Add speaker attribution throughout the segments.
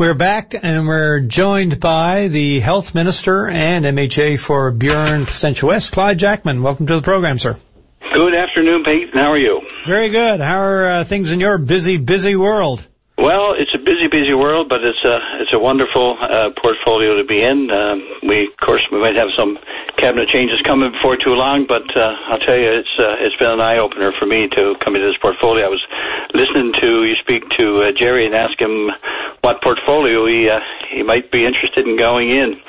Speaker 1: We're back, and we're joined by the Health Minister and MHA for Burin Placentia West, Clyde Jackman. Welcome to the program, sir.
Speaker 2: Good afternoon, Pete. How are you?
Speaker 1: Very good. How are things in your busy world?
Speaker 2: Well, it's a busy world, but it's a wonderful portfolio to be in. We might have some cabinet changes coming before too long, but I'll tell you, it's been an eye opener for me to come into this portfolio. I was listening to you speak to Jerry and ask him what portfolio he might be interested in going in.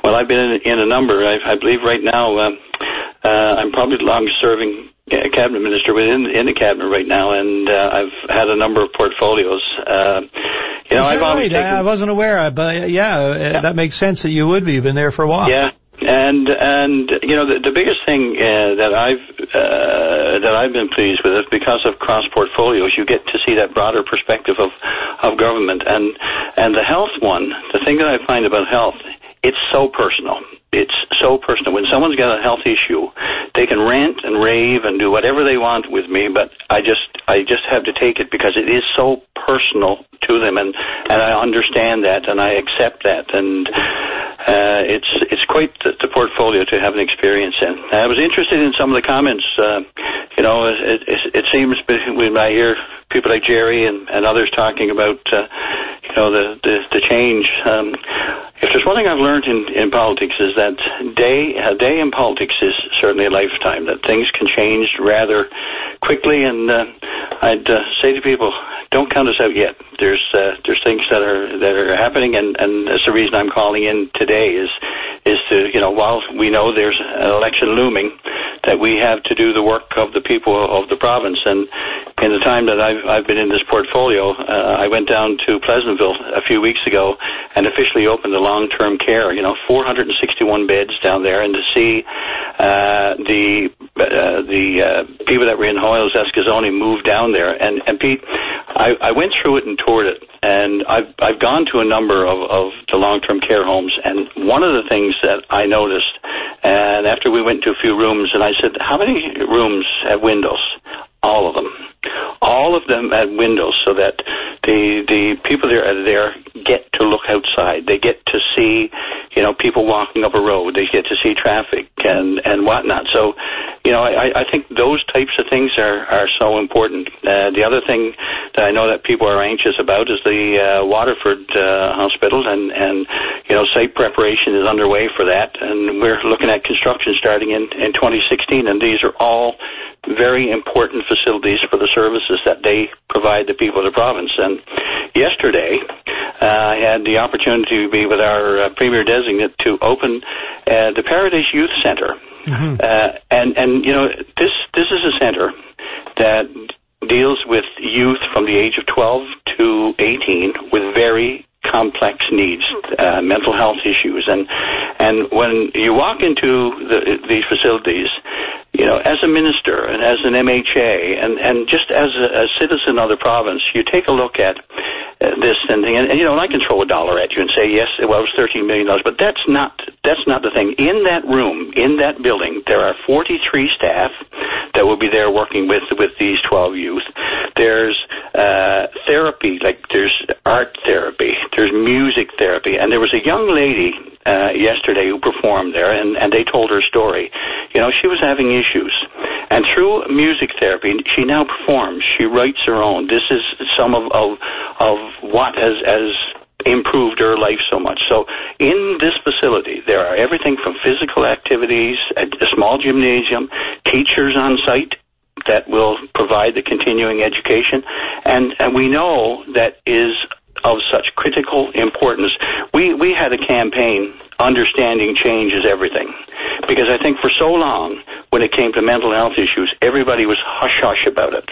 Speaker 2: Well, I've been in a number. I believe right now I'm probably the longest serving cabinet minister in the cabinet right now, and I've had a number of portfolios. I've always taken...
Speaker 1: I wasn't aware, but that makes sense that you would be. You've been there for a while.
Speaker 2: Yeah, and the biggest thing that I've been pleased with is because of cross portfolios, you get to see that broader perspective of government, and the health one. The thing that I find about health, it's so personal. It's so personal. When someone's got a health issue, they can rant and rave and do whatever they want with me, but I just have to take it because it is so personal to them, and I understand that and I accept that, and it's quite the portfolio to have an experience in. I was interested in some of the comments. It seems when I hear people like Jerry and others talking about the change. If there's one thing I've learned in politics is that a day in politics is certainly a lifetime, that things can change rather quickly, and I'd say to people, don't count us out yet. There's things that are happening, and that's the reason I'm calling in today is to, while we know there's an election looming, that we have to do the work of the people of the province. And in the time that I've been in this portfolio, I went down to Pleasantville a few weeks ago and officially opened the long-term care, 461 beds down there, and to see the people that were in Hoyles, Escazone move down there. And Pete, I went through it and toured it, and I've gone to a number of the long-term care homes, and one of the things that I noticed, and after we went to a few rooms, and I said, how many rooms have windows? All of them. All of them had windows so that the people there get to look outside. They get to see, people walking up a road. They get to see traffic and whatnot. So, I think those types of things are so important. The other thing that I know that people are anxious about is the Waterford Hospital, and site preparation is underway for that, and we're looking at construction starting in 2016, and these are all very important facilities for the services that they provide the people of the province. And yesterday, I had the opportunity to be with our Premier Designate to open the Paradise Youth Centre. Mm-hmm. This is a centre that deals with youth from the age of 12 to 18 with very complex needs, mental health issues, and when you walk into these facilities, as a minister and as an MHA and just as a citizen of the province, you take a look at this and I can throw $1 at you and say, yes, well, it was $13 million, but that's not the thing. In that room, in that building, there are 43 staff that will be there working with these 12 youth. There's therapy, like there's art therapy, there's music therapy, and there was a young lady yesterday who performed there, and they told her story. She was having issues, and through music therapy, she now performs. She writes her own. This is some of what has improved her life so much. So in this facility, there are everything from physical activities, a small gymnasium, teachers on site that will provide the continuing education, and we know that is of such critical importance. We had a campaign, Understanding Change is Everything, because I think for so long, when it came to mental health issues, everybody was hush-hush about it.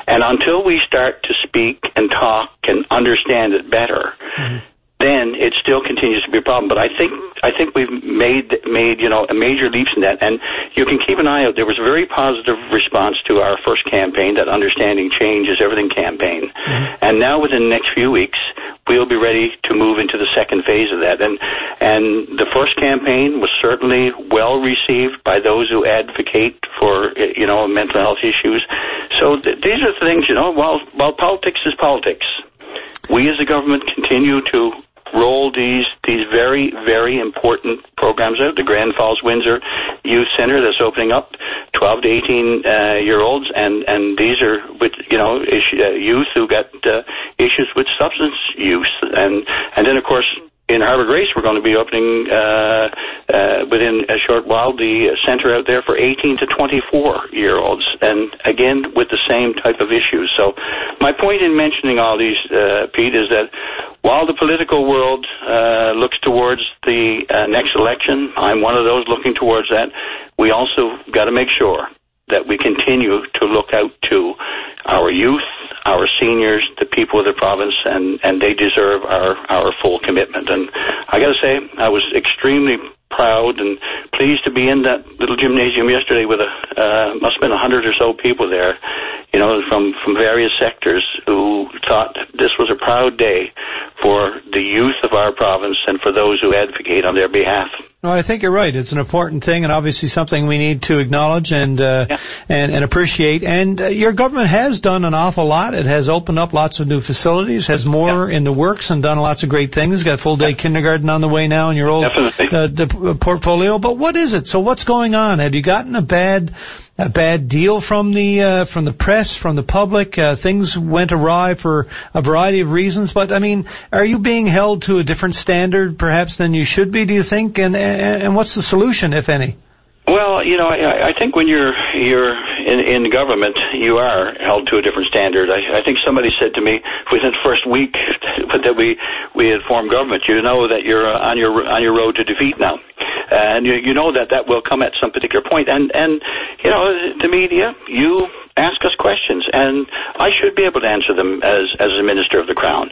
Speaker 2: And until we start to speak and talk and understand it better, then it still continues to be a problem. But I think we've made a major leaps in that, and you can keep an eye out. There was a very positive response to our first campaign, that Understanding Change is Everything campaign, and now within the next few weeks we'll be ready to move into the second phase of that. And the first campaign was certainly well received by those who advocate for mental health issues. So these are the things, while politics is politics, we as a government continue to roll these very, very important programs out. The Grand Falls Windsor Youth Center that's opening up, 12 to 18 year olds, and these are with youth who got issues with substance use, and then of course in Harbour Grace we're going to be opening within a short while the center out there for 18 to 24 year olds, and again with the same type of issues. So my point in mentioning all these, Pete, is that while the political world looks towards the next election, I'm one of those looking towards that, we also got to make sure that we continue to look out to our youth, our seniors, the people of the province, and they deserve our full commitment. And I got to say, I was extremely proud and pleased to be in that little gymnasium yesterday with must have been 100 or so people there, from various sectors who thought this was a proud day for the youth of our province and for those who advocate on their behalf.
Speaker 1: No, I think you're right. It's an important thing, and obviously something we need to acknowledge and appreciate. And your government has done an awful lot. It has opened up lots of new facilities, has more in the works, and done lots of great things. Got full-day kindergarten on the way now in your old portfolio. But what is it? So what's going on? Have you gotten a bad deal from the press, from the public? Things went awry for a variety of reasons. But I mean, are you being held to a different standard, perhaps, than you should be? Do you think? And what's the solution, if any?
Speaker 2: Well, I think when you're in government, you are held to a different standard. I think somebody said to me within the first week that we had formed government, you know that you're on your road to defeat now, and you know that will come at some particular point. And the media, you ask us questions, and I should be able to answer them as a minister of the Crown.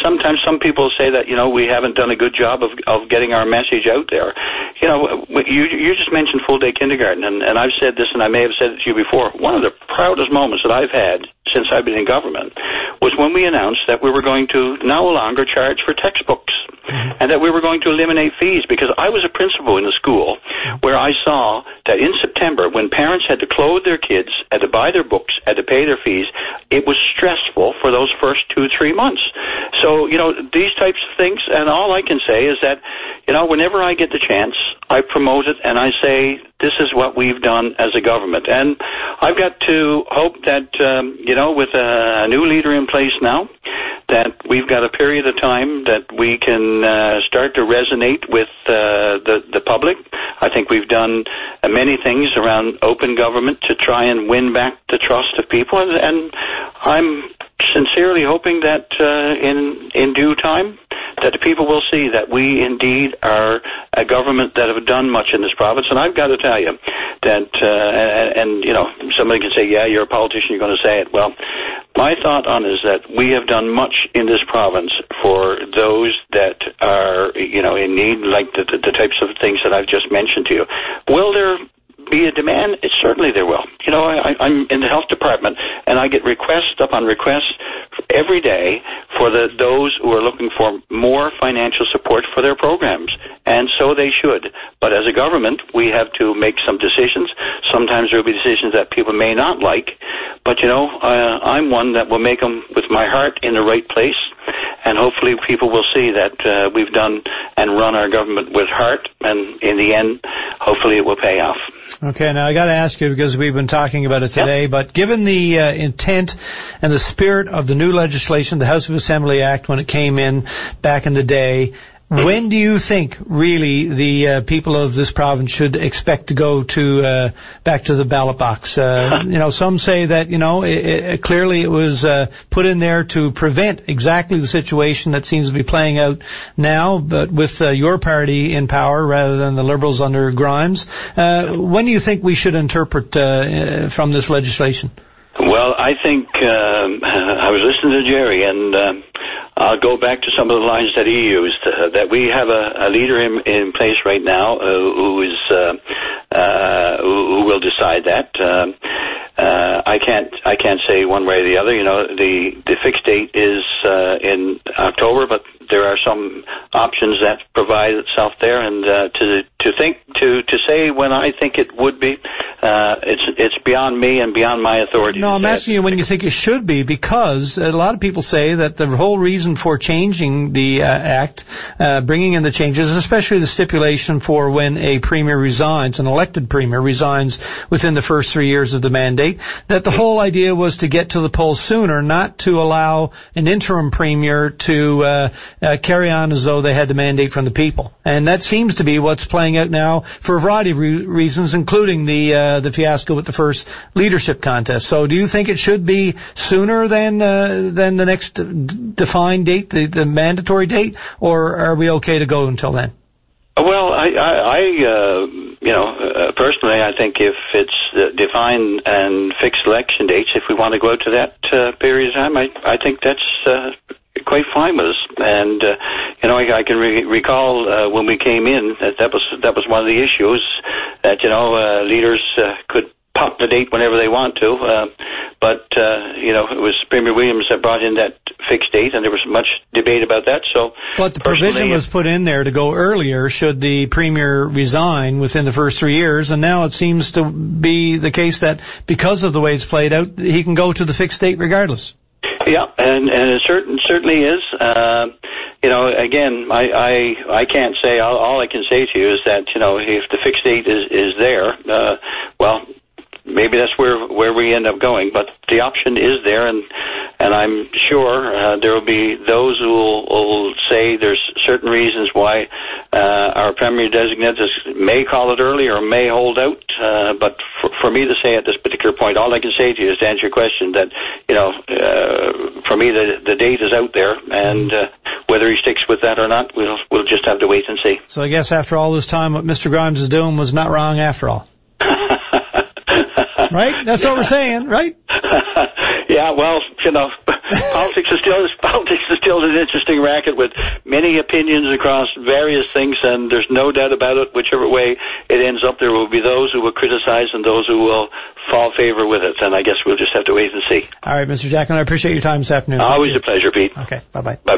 Speaker 2: Sometimes some people say that we haven't done a good job of getting our message out there. You just mentioned full-day kindergarten, and I've said this, and I may have said it to you before. One of the proudest moments that I've had since I've been in government was when we announced that we were going to no longer charge for textbooks, and that we were going to eliminate fees, because I was a principal in a school where I saw that in September, when parents had to clothe their kids, had to buy their books, had to pay their fees, it was stressful for those first 2-3 months. So, these types of things, and all I can say is that, whenever I get the chance, I promote it and I say, this is what we've done as a government. And I've got to hope that, with a new leader in place now, that we've got a period of time that we can start to resonate with the public. I think we've done many things around open government to try and win back the trust of people, and I'm sincerely hoping that in due time that the people will see that we indeed are a government that have done much in this province. And I've got to tell you that, somebody can say, yeah, you're a politician, you're going to say it. Well, my thought on is that we have done much in this province for those that are, in need, like the types of things that I've just mentioned to you. Will there be a demand? Certainly there will. I'm in the health department, and I get request upon request every day for those who are looking for more financial support for their programs, and so they should. But as a government, we have to make some decisions. Sometimes there will be decisions that people may not like, but I'm one that will make them with my heart in the right place, and hopefully people will see that we've done and run our government with heart, and in the end, hopefully it will pay off.
Speaker 1: Okay, now I got to ask you, because we've been talking about it today, but given the intent and the spirit of the new legislation, the House of Assembly Act, when it came in back in the day, when do you think really the people of this province should expect to go to back to the ballot box? Some say that clearly it was put in there to prevent exactly the situation that seems to be playing out now, but with your party in power rather than the Liberals under Grimes. When do you think we should interpret from this legislation?
Speaker 2: Well, I think I was listening to Jerry, and I'll go back to some of the lines that he used, that we have a leader in place right now who will decide that. I can't say one way or the other. The fixed date is in October, but there are some options that provide itself there, and to think to say when I think it would be, it's beyond me and beyond my authority.
Speaker 1: No, I'm asking you when you think it should be, because a lot of people say that the whole reason for changing the Act, bringing in the changes, especially the stipulation for when a premier resigns, an elected premier resigns within the first 3 years of the mandate, that the whole idea was to get to the polls sooner, not to allow an interim premier to carry on as though they had the mandate from the people. And that seems to be what's playing out now for a variety of reasons, including the fiasco with the first leadership contest. So do you think it should be sooner than the next defined date, the mandatory date, or are we okay to go until then?
Speaker 2: Well, personally, I think if it's defined and fixed election dates, if we want to go out to that period of time, I think that's quite fine with us. And I can recall when we came in that was one of the issues that leaders could pop the date whenever they want to, but it was Premier Williams that brought in that fixed date, and there was much debate about that.
Speaker 1: But the provision was put in there to go earlier should the Premier resign within the first 3 years, and now it seems to be the case that because of the way it's played out, he can go to the fixed date regardless.
Speaker 2: Yeah, and it certainly is. Again, I can't say. All I can say to you is that if the fixed date is there, maybe that's where we end up going. But the option is there, and I'm sure there will be those who will say there's certain reasons why our Premier designate may call it early or may hold out. But for me to say at this particular point, all I can say to you is to answer your question that for me the date is out there, and whether he sticks with that or not, we'll just have to wait and see.
Speaker 1: So I guess after all this time, what Mr. Grimes is doing was not wrong after all. Right? That's what we're saying, right?
Speaker 2: Yeah, well, politics is still an interesting racket with many opinions across various things, and there's no doubt about it. Whichever way it ends up, there will be those who will criticize and those who will fall favor with it, and I guess we'll just have to wait and see.
Speaker 1: All right, Mr. Jackman, I appreciate your time this afternoon.
Speaker 2: Always a pleasure, Pete.
Speaker 1: Okay, bye-bye.
Speaker 2: Bye-bye.